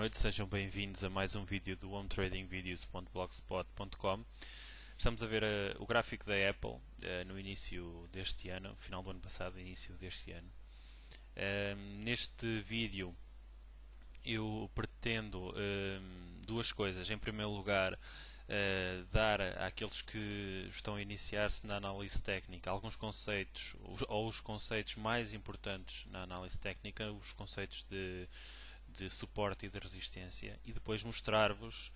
noite, sejam bem-vindos a mais um vídeo do hometradingvideos.blogspot.com. Estamos a ver o gráfico da Apple no início deste ano, final do ano passado, início deste ano. Neste vídeo eu pretendo duas coisas. Em primeiro lugar, dar àqueles que estão a iniciar-se na análise técnica alguns conceitos, ou os conceitos mais importantes na análise técnica, os conceitos de suporte e de resistência, e depois mostrar-vos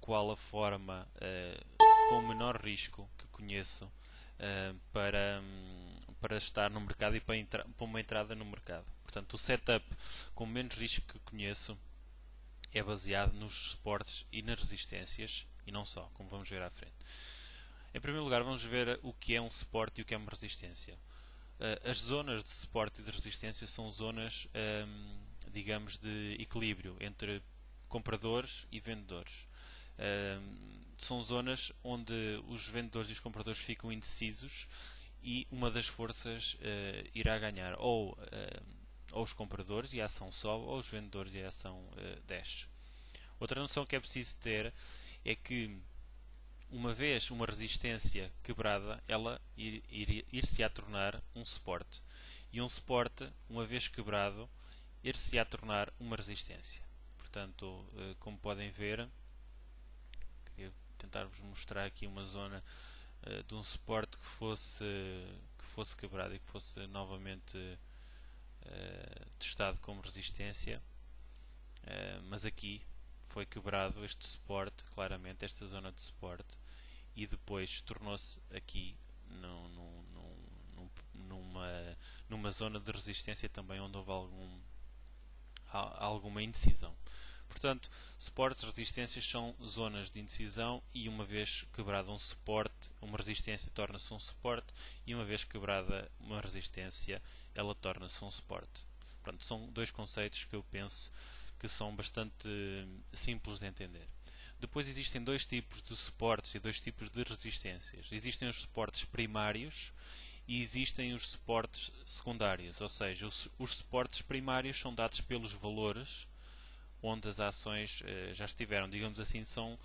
qual a forma com o menor risco que conheço para estar no mercado e para uma entrada no mercado. Portanto, o setup com menos risco que conheço é baseado nos suportes e nas resistências, e não só, como vamos ver à frente. Em primeiro lugar, vamos ver o que é um suporte e o que é uma resistência. As zonas de suporte e de resistência são zonas, digamos, de equilíbrio entre compradores e vendedores. São zonas onde os vendedores e os compradores ficam indecisos e uma das forças irá ganhar ou os compradores e a ação sobe, ou os vendedores e a ação desce. Outra noção que é preciso ter é que, uma vez uma resistência quebrada, ela ir-se-á tornar um suporte. E um suporte, uma vez quebrado, ir-se-á tornar uma resistência. Portanto, como podem ver, queria tentar-vos mostrar aqui uma zona de um suporte que fosse quebrado e que fosse novamente testado como resistência. Mas aqui foi quebrado este suporte, claramente, esta zona de suporte, e depois tornou-se aqui numa zona de resistência também, onde houve alguma indecisão. Portanto, suportes e resistências são zonas de indecisão, e uma vez quebrado um suporte, uma resistência torna-se um suporte, e uma vez quebrada uma resistência, ela torna-se um suporte. Portanto, são dois conceitos que eu penso que são bastante simples de entender. Depois existem dois tipos de suportes e dois tipos de resistências. Existem os suportes primários e existem os suportes secundários, ou seja, os suportes primários são dados pelos valores onde as ações já estiveram. Digamos assim, são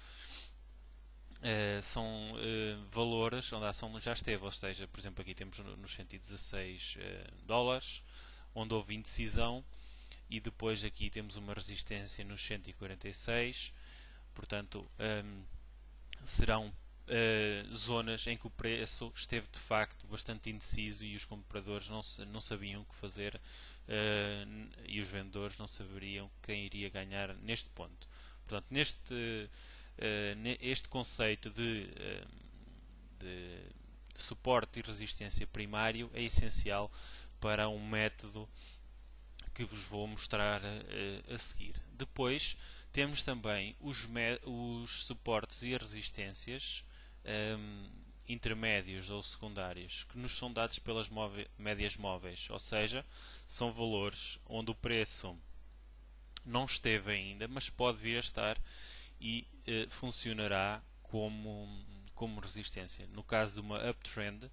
valores onde a ação já esteve, ou seja, por exemplo, aqui temos nos 116 dólares, onde houve indecisão, e depois aqui temos uma resistência nos 146. Portanto, serão zonas em que o preço esteve de facto bastante indeciso e os compradores não sabiam o que fazer, e os vendedores não saberiam quem iria ganhar neste ponto. Portanto, este conceito de suporte e resistência primário é essencial para um método que vos vou mostrar a seguir. Depois temos também os suportes e as resistências intermédios ou secundários, que nos são dados pelas médias móveis, ou seja, são valores onde o preço não esteve ainda, mas pode vir a estar e funcionará como resistência. No caso de uma uptrend,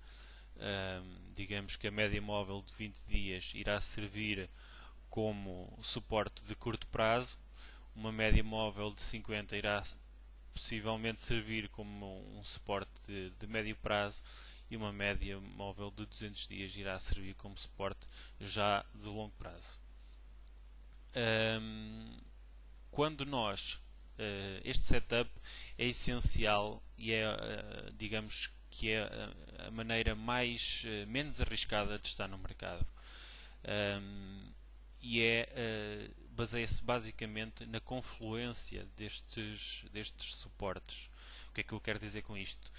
digamos que a média móvel de 20 dias irá servir como suporte de curto prazo, uma média móvel de 50 irá possivelmente servir como um suporte de médio prazo, e uma média móvel de 200 dias irá servir como suporte já de longo prazo. Quando este setup é essencial e digamos que é a maneira menos arriscada de estar no mercado. E baseia-se basicamente na confluência destes suportes. O que é que eu quero dizer com isto?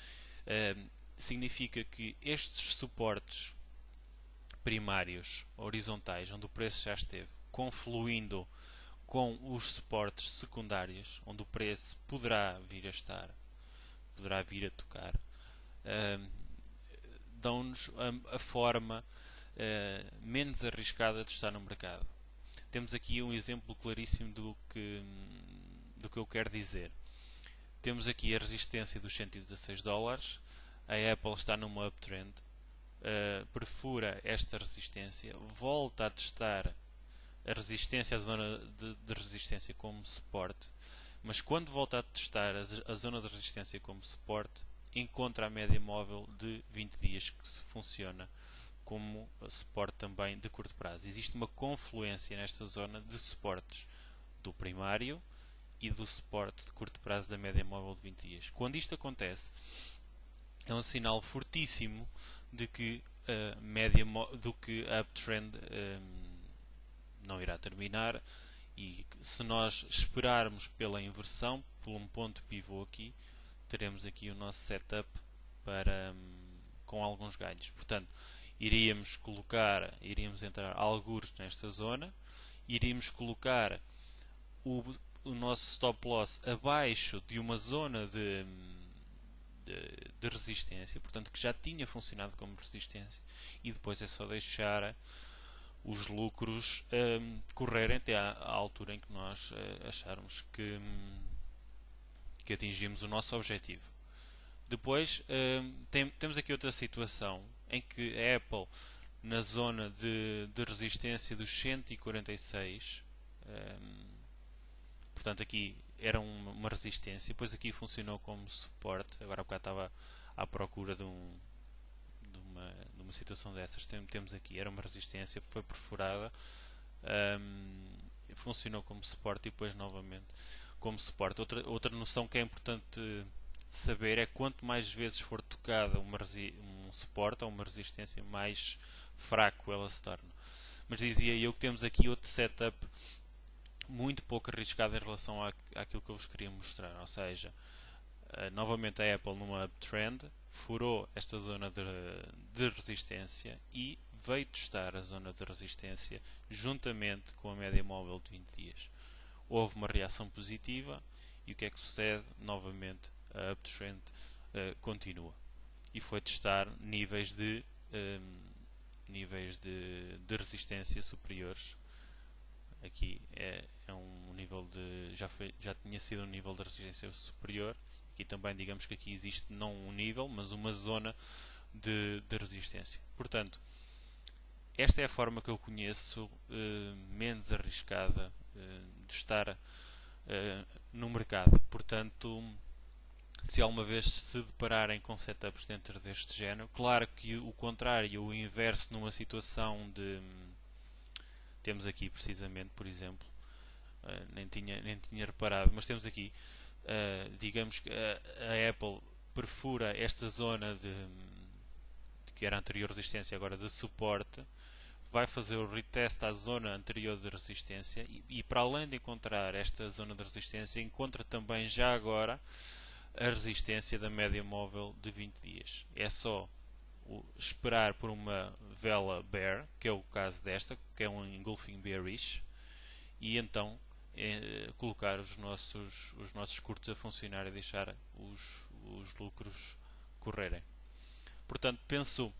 Significa que estes suportes primários, horizontais, onde o preço já esteve, confluindo com os suportes secundários, onde o preço poderá vir a estar, poderá vir a tocar, dão-nos a forma menos arriscada de estar no mercado. Temos aqui um exemplo claríssimo do que eu quero dizer. Temos aqui a resistência dos 116 dólares. A Apple está numa uptrend, perfura esta resistência, volta a testar a resistência, a zona de resistência como suporte, mas quando volta a testar a zona de resistência como suporte, encontra a média móvel de 20 dias que funciona como suporte também de curto prazo. Existe uma confluência nesta zona de suportes do primário e do suporte de curto prazo da média móvel de 20 dias. Quando isto acontece, é um sinal fortíssimo de que a média do que a uptrend não irá terminar, e se nós esperarmos pela inversão, por um ponto pivô aqui, teremos aqui o nosso setup para, com alguns ganhos. Portanto, iríamos entrar algures nesta zona, iríamos colocar o nosso stop loss abaixo de uma zona de resistência, portanto que já tinha funcionado como resistência, e depois é só deixar os lucros correrem até à altura em que nós acharmos que atingimos o nosso objetivo. Depois temos aqui outra situação em que a Apple, na zona de resistência dos 146, portanto aqui era uma resistência, depois aqui funcionou como suporte. Agora há bocado estava à procura de uma situação dessas. Temos aqui, era uma resistência, foi perfurada, funcionou como suporte e depois novamente como suporte. Outra noção que é importante saber é quanto mais vezes for tocada um suporte ou uma resistência, mais fraco ela se torna. Mas dizia eu que temos aqui outro setup muito pouco arriscado em relação àquilo que eu vos queria mostrar. Ou seja, novamente a Apple numa uptrend furou esta zona de resistência e veio testar a zona de resistência juntamente com a média móvel de 20 dias. Houve uma reação positiva e o que é que sucede? Novamente a uptrend continua e foi testar níveis de resistência superiores. Aqui é um nível já tinha sido um nível de resistência superior. Aqui também digamos que aqui existe não um nível, mas uma zona de resistência. Portanto, esta é a forma que eu conheço menos arriscada de estar no mercado. Portanto, se alguma vez se depararem com setups dentro deste género, claro que o contrário, o inverso numa situação de... Temos aqui precisamente, por exemplo, nem tinha reparado, mas temos aqui, digamos que a Apple perfura esta zona de que era a anterior resistência, agora de suporte, vai fazer o retest à zona anterior de resistência e para além de encontrar esta zona de resistência, encontra também já agora a resistência da média móvel de 20 dias. É só esperar por uma vela bear, que é o caso desta, que é um engulfing bearish, e então colocar os nossos curtos a funcionar e deixar os lucros correrem. Portanto, penso,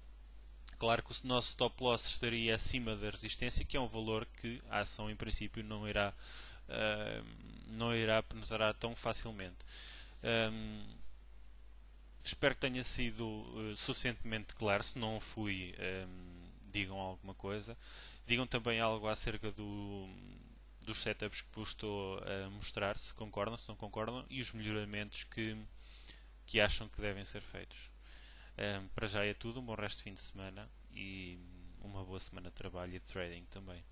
claro que o nosso stop loss estaria acima da resistência, que é um valor que a ação em princípio não irá penetrar tão facilmente. Espero que tenha sido suficientemente claro. Se não fui, digam alguma coisa. Digam também algo acerca dos setups que vos estou a mostrar, se concordam, se não concordam, e os melhoramentos que acham que devem ser feitos. Para já é tudo. Um bom resto de fim de semana e uma boa semana de trabalho e de trading também.